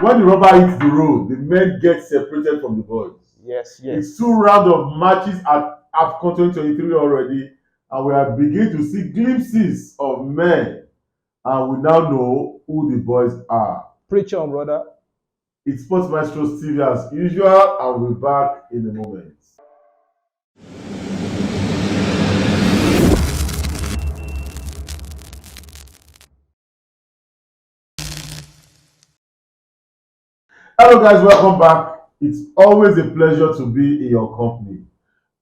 when the rubber hits the road, the men get separated from the boys. Yes. It's 2 rounds of matches at Afcon 2023 already, and we are beginning to see glimpses of men, and we now know who the boys are. Preach on, brother. It's Sports Maestro Stevie as usual, and we'll be back in a moment. Hello guys, welcome back. It's always a pleasure to be in your company.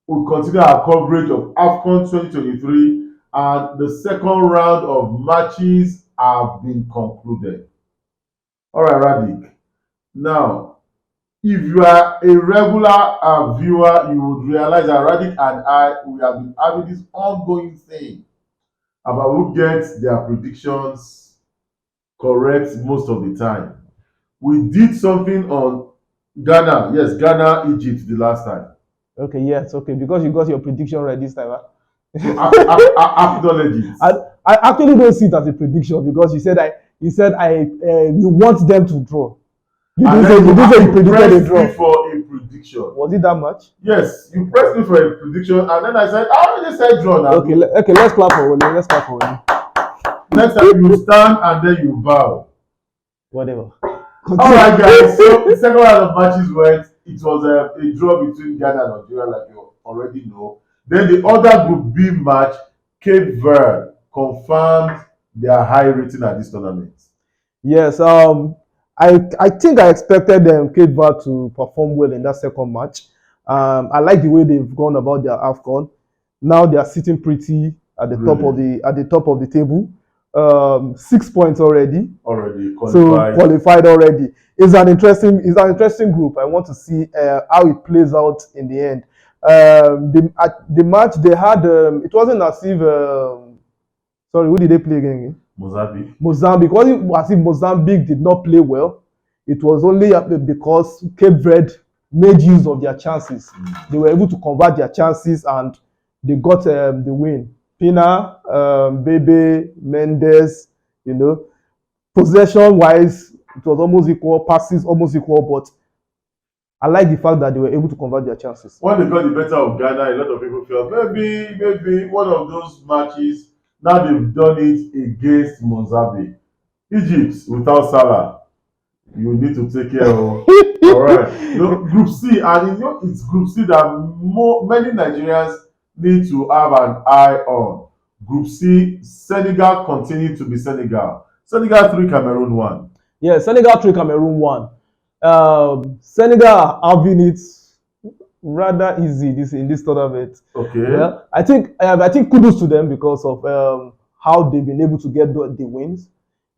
We'll continue our coverage of Afcon 2023, and the second round of matches have been concluded. Alright, Radik. Now, if you are a regular viewer, you would realize that Radik and I, we have been having this ongoing thing about who gets their predictions correct most of the time. We did something on Ghana, yes, Ghana, Egypt the last time. Okay, yes, okay, because you got your prediction right this time. Huh? So acknowledge it. I actually don't see it as a prediction because you said you want them to draw. You didn't say you predicted a draw. For a prediction. Was it that much? Yes, you pressed me for a prediction, and then I said, I already said draw now. Okay, let's clap for Oli. Let's clap for Oli. Next time you stand and then you bow. Whatever. Alright guys, so the second round of matches went, it was a draw between Ghana and Algeria, like you already know. Then the other Group B match, Cape Verde confirmed their high rating at this tournament. Yes, I think I expected Cape Verde to perform well in that second match. I like the way they've gone about their Afcon. Now they are sitting pretty at the top of the table. 6 points already. Qualified. So qualified already. It's an interesting group. I want to see how it plays out in the end. The match they had, it wasn't as if sorry, who did they play again? Mozambique. It wasn't as if Mozambique did not play well. It was only because Cape Verde made use of their chances. They were able to convert their chances and they got the win. Pina, Bebe, Mendes, possession-wise, it was almost equal, passes almost equal, but I like the fact that they were able to convert their chances. When they got the better of Ghana, a lot of people felt maybe one of those matches, now they've done it against Mozambique. Egypt, without Salah, you need to take care of. Alright. Group C, and it's Group C that many Nigerians need to have an eye on. Group C, Senegal continue to be Senegal. Senegal 3, Cameroon 1. Yeah, Senegal 3, Cameroon 1. Senegal are having it rather easy in this tournament. Okay. Yeah, I think kudos to them because of how they've been able to get the wins.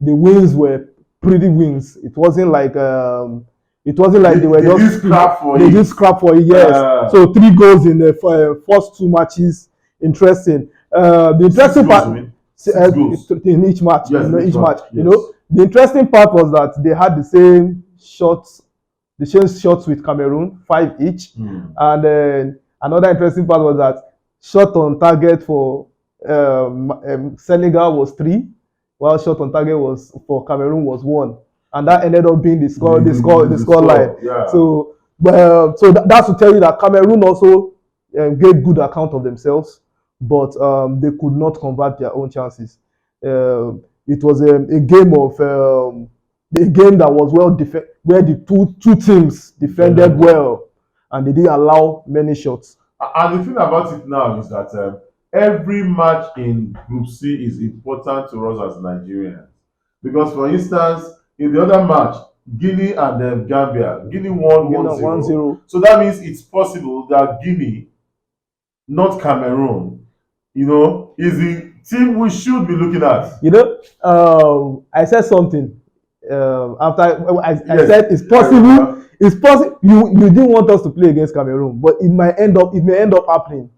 The wins were pretty wins. It wasn't like they just scrap for it. Yes. So 3 goals in the first 2 matches. Interesting. The interesting part in each match. Yes, each match. Yes. The interesting part was that they had the same shots with Cameroon, 5 each. And then another interesting part was that shot on target for Senegal was 3, while shot on target was for Cameroon was 1. And that ended up being the score line. Yeah. So that's to tell you that Cameroon also gave good account of themselves, but they could not convert their own chances. It was a game that was well defended, where the two teams defended well, and they didn't allow many shots. And the thing about it now is that every match in Group C is important to us as Nigerians, because, for instance, in the other match, Guinea and Gambia, Guinea won 1-0. So that means it's possible that Guinea, not Cameroon, is the team we should be looking at. I said something after I said it's possible. It's possible. You didn't want us to play against Cameroon, but it may end up happening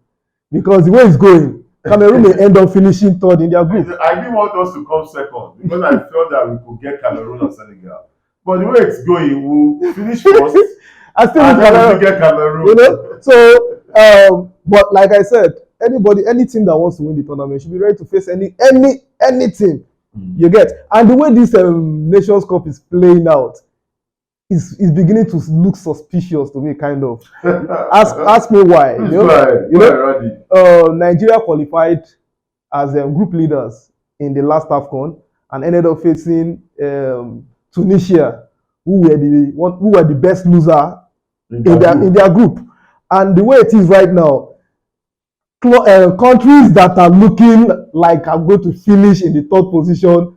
because the way it's going, Cameroon may end up finishing 3rd in their group. I didn't want us to come 2nd because I felt that we could get Cameroon or Senegal. But the way it's going, we'll finish 1st. and then we'll get Cameroon. So, but like I said, any team that wants to win the tournament should be ready to face any team. You get, and the way this Nations Cup is playing out, is beginning to look suspicious to me, kind of. Ask me why. Please go ahead. Go ahead, Randy. Nigeria qualified as group leaders in the last AFCON and ended up facing Tunisia, who were the best loser in their group. And the way it is right now, countries that are looking like are going to finish in the third position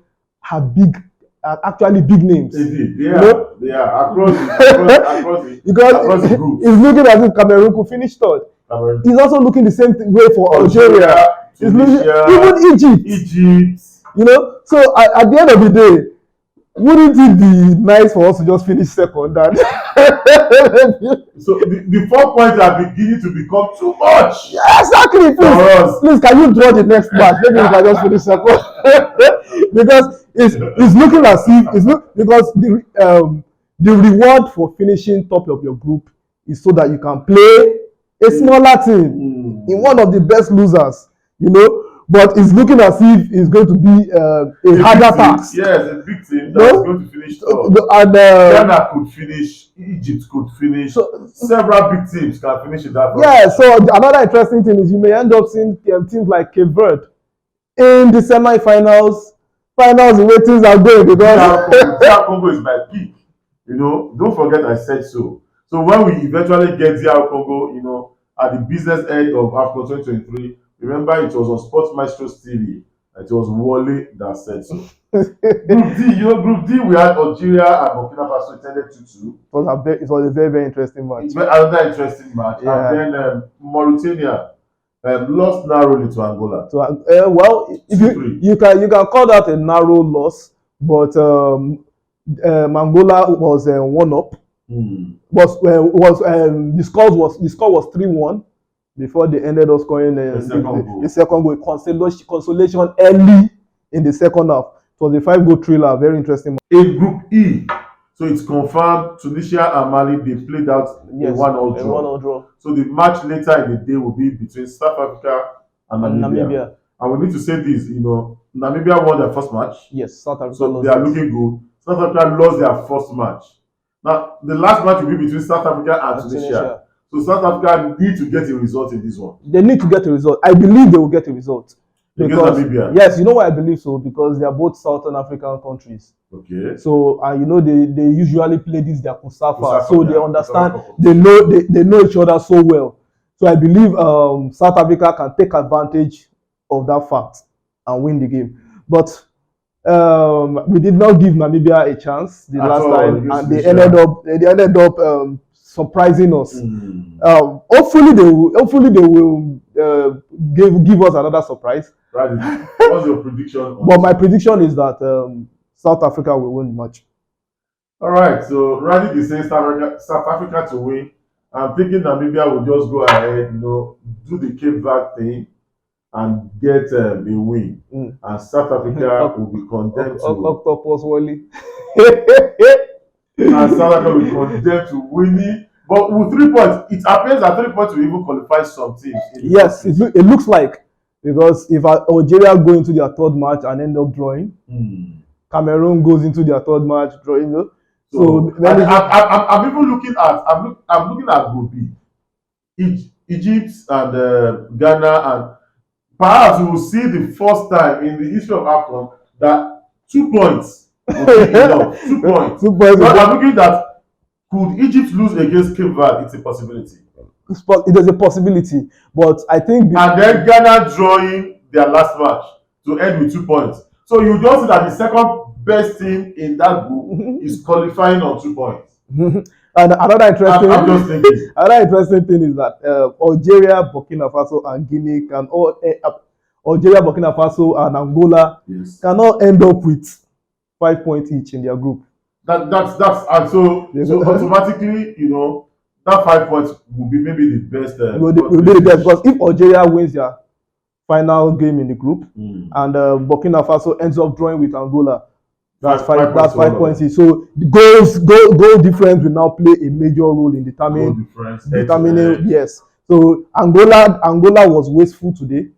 are actually big names. Indeed, they are across the group. It's looking as if Cameroon could finish third. It's also looking the same way for Algeria. Tunisia, even Egypt. So at the end of the day, wouldn't it be nice for us to just finish second? So the 4 points are beginning to become too much. Yeah, exactly. Please, can you draw the next match? Maybe we can just finish second. Because it's looking as if because the reward for finishing top of your group is so that you can play a smaller team in one of the best losers. But it's looking as if it's going to be a harder task. Yes, a big team that's going to finish top. And Ghana could finish, Egypt could finish, several big teams can finish in that. Yeah, so another interesting thing is you may end up seeing teams like Cape Verde in the semi-finals, the way things are going, because Dr Congo is my peak. Don't forget I said so. So when we eventually get Dr Congo, at the business end of Afcon 2023, remember it was on Sports Maestros TV. It was Wale that said so. Group D, we had Algeria and Burkina Faso attended 2-2. It was a very, very interesting match. Another interesting match. Yeah. And then Mauritania lost narrowly to Angola. If you can call that a narrow loss, but Angola was 1-up. The score was 3-1 before they ended up scoring the second goal. Consolation early in the second half. It was a 5-goal thriller, very interesting. In Group E, so it's confirmed Tunisia and Mali, they played out a 1-1 draw. So the match later in the day will be between South Africa and Namibia. And we need to say this, Namibia won their first match. Yes, South Africa. So they are looking good. South Africa lost their first match. Now, the last match will be between South Africa and Tunisia. So South Africa need to get a result in this one. They need to get a result. I believe they will get a result. Because Namibia. Yes, you know why I believe so? Because they are both Southern African countries. Okay. So they usually play this their Kusafa. So they understand, they know each other so well. So I believe South Africa can take advantage of that fact and win the game. But we did not give Namibia a chance the last time, and they ended up surprising us. Hopefully they will give us another surprise. Right. What's your prediction? But my prediction is that South Africa will win the match. All right. So Randy is saying South Africa to win. I'm thinking Namibia will just go ahead, do the Cape Verde thing and get a win. And South Africa will be condemned to Octopus Wally. And South Africa will be condemned to winning. But with 3 points, it appears that 3 points will even qualify some teams. Yes, it looks like. Because if Algeria go into their third match and end up drawing, Cameroon goes into their third match drawing. So I'm even looking at Group B, Egypt and Ghana, and perhaps we will see the first time in the history of Afcon that 2 points will be enough. 2 points. 2 points. So I'm looking at, could Egypt lose against Cape Verde? It's a possibility. It is a possibility, but I think. And then Ghana drawing their last match to end with 2 points. So you just see that the second best team in that group is qualifying on 2 points. And another interesting thing is that Algeria, Burkina Faso, and Guinea Algeria, Burkina Faso, and Angola can all end up with 5 points each in their group. And so automatically, that 5 points will be maybe the best. Will be the best, because if Algeria wins their final game in the group and Burkina Faso ends up drawing with Angola, that's 5 points. So the goal difference will now play a major role in determining. Yes. So Angola was wasteful today.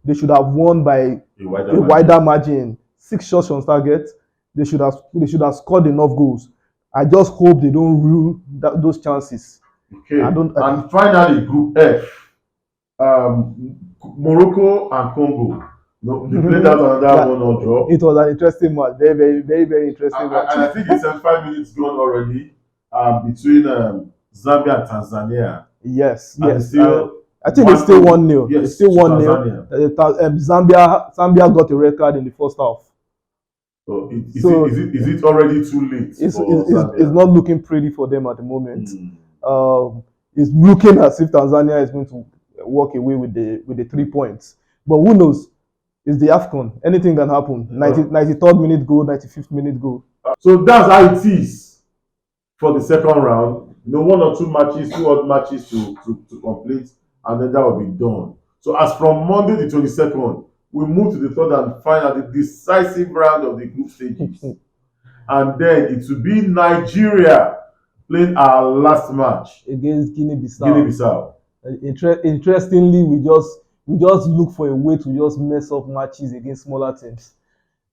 They should have won by a wider margin. 6 shots on target. They should have scored enough goals. I just hope they don't rule those chances. I Okay. don't. And finally, Group F, Morocco and Congo. No, they played out another Yeah, one or draw. it was an interesting match. Very interesting match. And I think it's 5 minutes gone already between Zambia and Tanzania. Yes, And it's yes. still I think it's still 1-0. It's yes, still to 1-0. Tanzania. Zambia got a record in the first half. So So is it already too late for it's Zambia? not looking pretty for them at the moment. Mm. It's looking as if Tanzania is going to walk away with the 3 points. But who knows? It's the Afcon. Anything can happen. 93rd minute goal, 95th minute goal. So that's how it is for the second round. You know, 1 or 2 matches, 2 odd matches to complete, and then that will be done. So as from Monday the 22nd, we move to the third and final, the decisive round of the group stages. And then it will be Nigeria playing our last match Against Guinea-Bissau. Guinea-Bissau. Interestingly, we just look for a way to just mess up matches against smaller teams.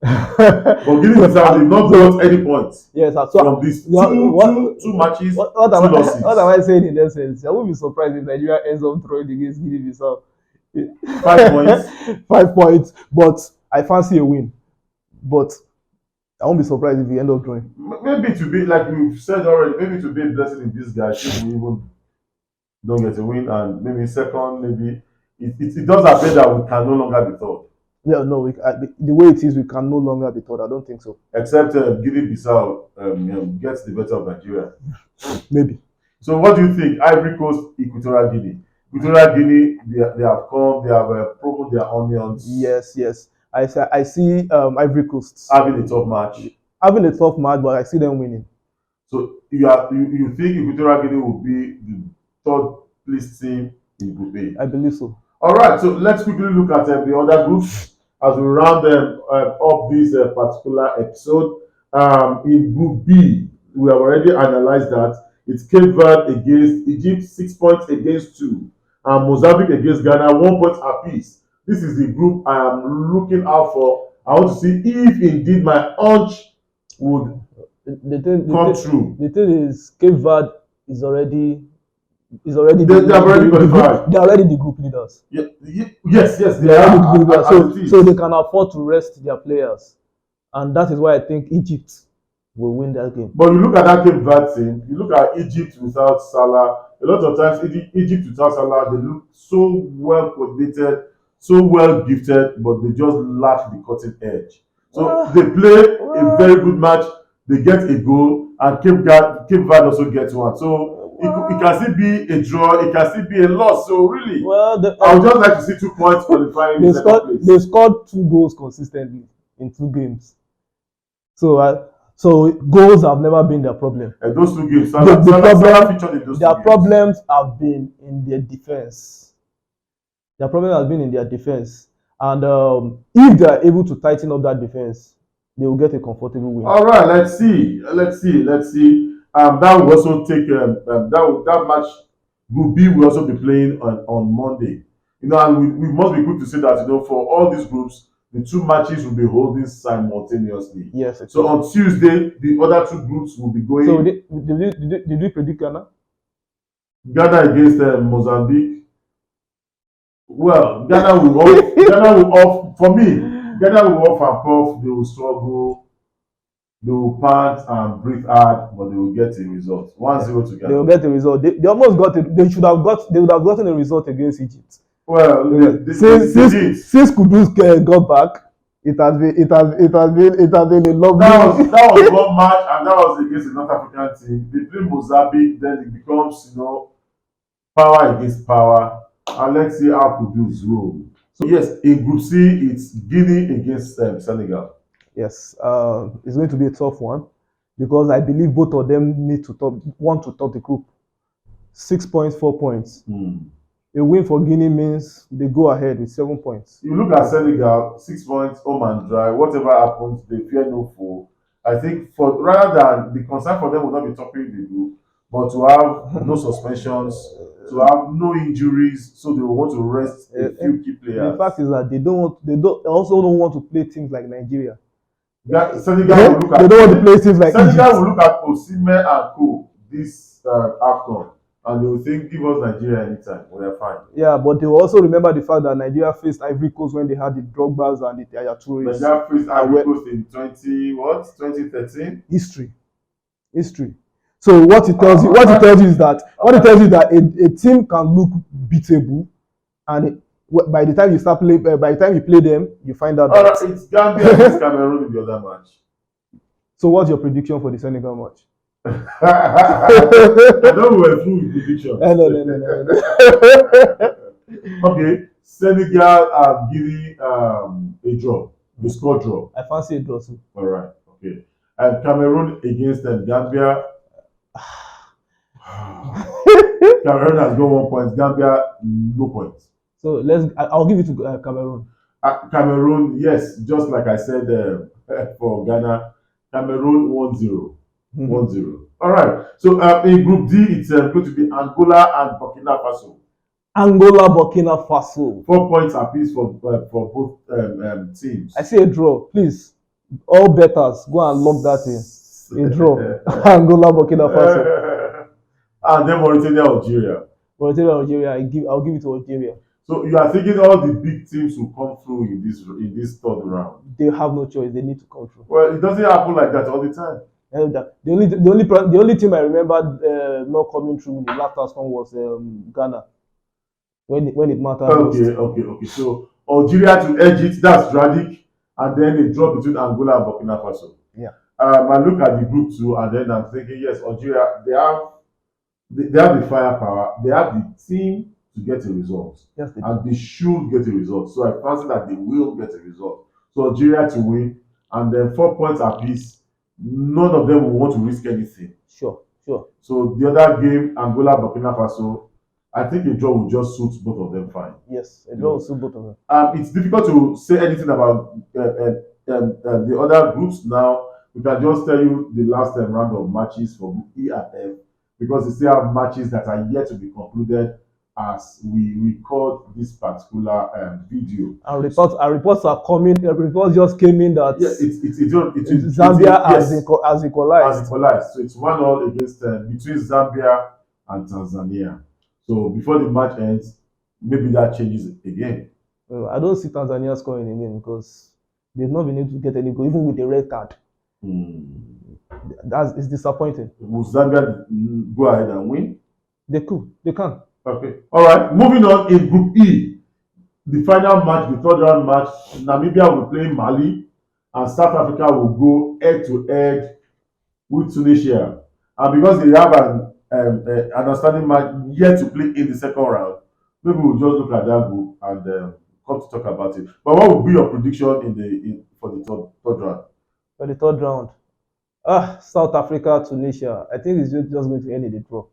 But Guinea-Bissau, they've not got any points. Yes, from these two matches, what two losses. What am I saying in essence? I won't be surprised if Nigeria ends up drawing against Guinea-Bissau. 5 points. 5 points, but I fancy a win. But I won't be surprised if we end up drawing. Maybe to be like we've said already, maybe to be a blessing in disguise if we even don't get a win, and maybe second, maybe it does appear that we can no longer be third. Yeah, no, the way it is, we can no longer be third. I don't think so. Except Guinea-Bissau gets the better of Nigeria. Maybe. So what do you think? Ivory Coast, Equatorial Guinea. Equatorial Guinea, they have come, they have proven their onions. Yes. I see Ivory Coast having a tough match. Having a tough match, but I see them winning. So you think Equatorial Guinea will be the third place team in Group A? I believe so. All right, so let's quickly look at the other groups as we round them up this particular episode. In Group B, we have already analyzed that it's Cape Verde against Egypt, 6 points against 2, and Mozambique against Ghana, 1 point apiece. This is the group I am looking out for. I want to see if indeed my hunch would come true. The thing is, Cape Verde is already they have already qualified. They are already the group leaders. Yes, they are are. The group leaders. So they can afford to rest their players, and that is why I think Egypt will win that game. But you look at that Cape Verde team, you look at Egypt without Salah. A lot of times, Egypt without Salah, they look so well coordinated, so well gifted, but they just lack the cutting edge. So they play a very good match, they get a goal, and Cape Verde also gets one. So it can still be a draw, it can still be a loss. So really, I would just like to see 2 points qualifying in second place. They scored 2 goals consistently in 2 games. So goals have never been their problem. And those 2 games, Salah featured in those 2 games. Their problems have been in their defense. Their problem has been in their defense. And if they are able to tighten up that defense, they will get a comfortable win. All right, let's see. That will also take that match. Group B will also be playing on Monday. You know, and we must be quick to say that, you know, for all these groups, the 2 matches will be holding simultaneously. Yes. Okay. So on Tuesday, the other 2 groups will be going. So did we predict Ghana? Ghana against Mozambique. Well, Ghana will off for me. Ghana will off and puff. They will struggle. They will pant and breathe hard, but they will get a result. 1-0 to Ghana. They will get a result. They almost got it. They would have gotten a result against Egypt. Well, since Kudus got back, it has been a lovely. That was one match, and that was against the North African team. They play Mozambique, then it becomes, you know, power against power. And let's see how Kudus roll. So yes, in Group C, it's Guinea against Senegal. Yes, it's going to be a tough one because I believe both of them want to top the group. 6 points, 4 points. A win for Guinea means they go ahead with 7 points. You look at Senegal, 6 points, home and dry. Whatever happens, they fear no foe. I think rather than the concern for them will not be topping the group, but to have no suspensions, to have no injuries, so they will want to rest a few key players. The fact is that they also don't want to play teams like Nigeria. Senegal will look They at don't want to play teams like Senegal Egypt. will look at Osimhen and co this Afcon, and they will think, give us Nigeria anytime. We are fine. Yeah, but they will also remember the fact that Nigeria faced Ivory Coast when they had the Drogbas and the Yaya Tourés. Nigeria faced Ivory Coast in 2013. History. So what it tells you is that a team can look beatable, and by the time you start play, by the time you play them, you find out All that. right, it's Gambia against Cameroon in the other match. So what's your prediction for the Senegal match? I know we're through with predictions. No. Okay, Senegal are giving a draw, a score draw. I fancy a draw too. All right, okay. And Cameroon against Gambia. Cameroon has got 1 point. Gambia, no points. So I'll give it to Cameroon. Cameroon, yes, just like I said for Ghana, Cameroon 1-0. 1-0. All right. So in Group D, it's going to be Angola and Burkina Faso. Angola, Burkina Faso. 4 points apiece for both teams. I see a draw. Please, all bettors, go and lock that in. A draw. Angola, Burkina Faso. And then Mauritania, Algeria. Algeria. I'll give it to Algeria. So you are thinking all the big teams will come through in this third round? They have no choice. They need to come through. Well, it doesn't happen like that all the time. And the only team I remember not coming through in the last Afcon was Ghana. When it mattered. Okay. So Algeria to edge it, that's tragic, and then a draw between Angola and Burkina Faso. Yeah. I look at the group 2, and then I'm thinking, yes, Algeria, they have the firepower, they have the team to get a result, yes, and they should get a result. So I fancy that they will get a result. So Algeria to win, and then 4 points apiece. None of them will want to risk anything. Sure. So the other game, Angola, Burkina Faso, I think a draw will just suit both of them fine. Yes, a draw will suit both of them. It's difficult to say anything about the other groups now. We can just tell you the last round of matches for Group E and F, because they still have matches that are yet to be concluded as we record this particular video. Our reports are coming. Reports just came in that Zambia has equalized. So it's 1-1 against between Zambia and Tanzania. So before the match ends, maybe that changes again. I don't see Tanzania scoring again because they've not been able to get any goal, even with the red card. It's disappointing. Will Zambia go ahead and win? They can. Okay. All right. Moving on, in Group E, the final match, the third round match, Namibia will play Mali, and South Africa will go head-to-head with Tunisia. And because they have an outstanding match yet to play in the second round, maybe we'll just look at that group and come to talk about it. But what will be your prediction for the third round? For the third round, South Africa, Tunisia. I think it's just going to end in the draw.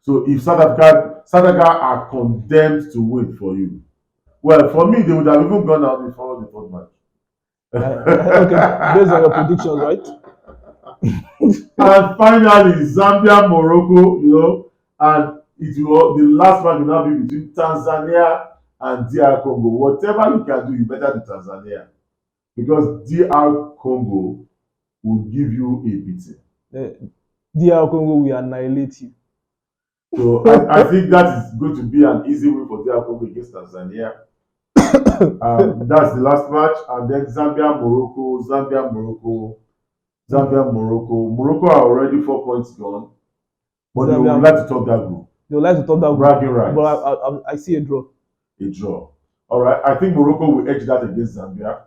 So if South Africa are condemned to wait for you, well, for me, they would have even gone out before the third match. Okay, based on your predictions, right? And finally, Zambia, Morocco, and the last match will now be between Tanzania and DR Congo. Whatever you can do, you better do Tanzania, because DR Congo will give you a beating. DR Congo will annihilate you. So I think that is going to be an easy win for DR Congo against Tanzania. That's the last match, and then Zambia, Morocco. Morocco are already 4 points gone, but they would like to top that group. They would like to top that group. Bragging rights. But I see a draw. A draw. All right. I think Morocco will edge that against Zambia,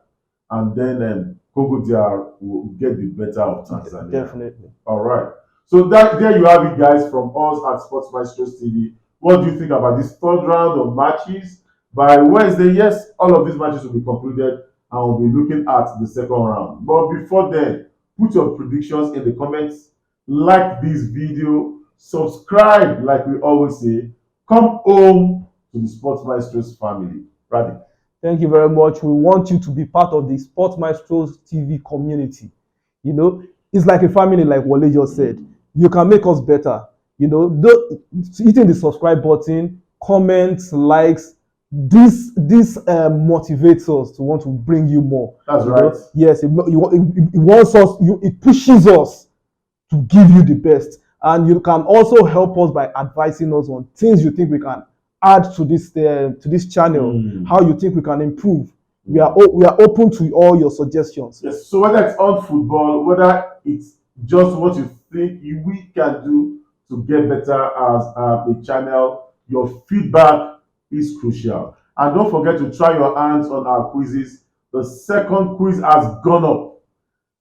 and then Congo DR will get the better of Tanzania. Definitely. All right. So there you have it, guys, from us at Sports Maestros TV. What do you think about this third round of matches? By Wednesday, yes, all of these matches will be concluded, and we'll be looking at the second round. But before then, put your predictions in the comments, like this video, subscribe, like we always say, come home to the Sports Maestros family. Radhi. Thank you very much. We want you to be part of the Sports Maestros TV community. It's like a family, like Wale just said. You can make us better. Hitting the subscribe button, comments, likes, this motivates us to want to bring you more. That's You right. know? Yes, it wants us. It pushes us to give you the best, and you can also help us by advising us on things you think we can add to this channel. How you think we can improve. We are open to all your suggestions. Yes. So whether it's on football, whether it's just what you think we can do to get better as a channel, your feedback is crucial. And don't forget to try your hands on our quizzes. The second quiz has gone up,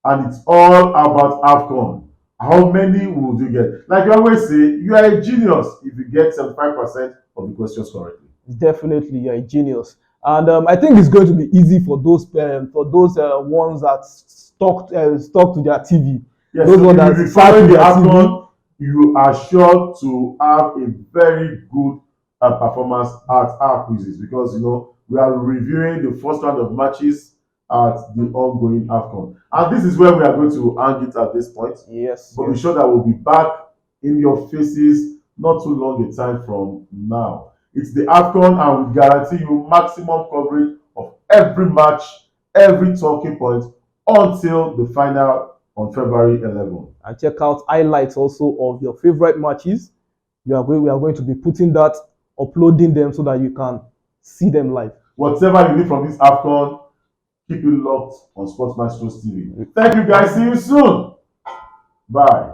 and it's all about Afcon. How many would you get? Like you always say, you are a genius if you get 75% of the questions correctly. Definitely, you're a genius, and I think it's going to be easy for those ones that stuck to their TV. Yes, Those so ones if that you be sat following to the their TV. Afcon, you are sure to have a very good performance at our quizzes, because we are reviewing the first round of matches at the ongoing Afcon, and this is where we are going to hang it at this point. Yes, But be yes. sure that we'll be back in your faces not too long a time from now. It's the Afcon, and we guarantee you maximum coverage of every match, every talking point until the final on February 11th. And check out highlights also of your favorite matches. We are going to be putting that, uploading them so that you can see them live. Whatever you need from this Afcon, keep it locked on Sports Maestros TV. Thank you guys. See you soon. Bye.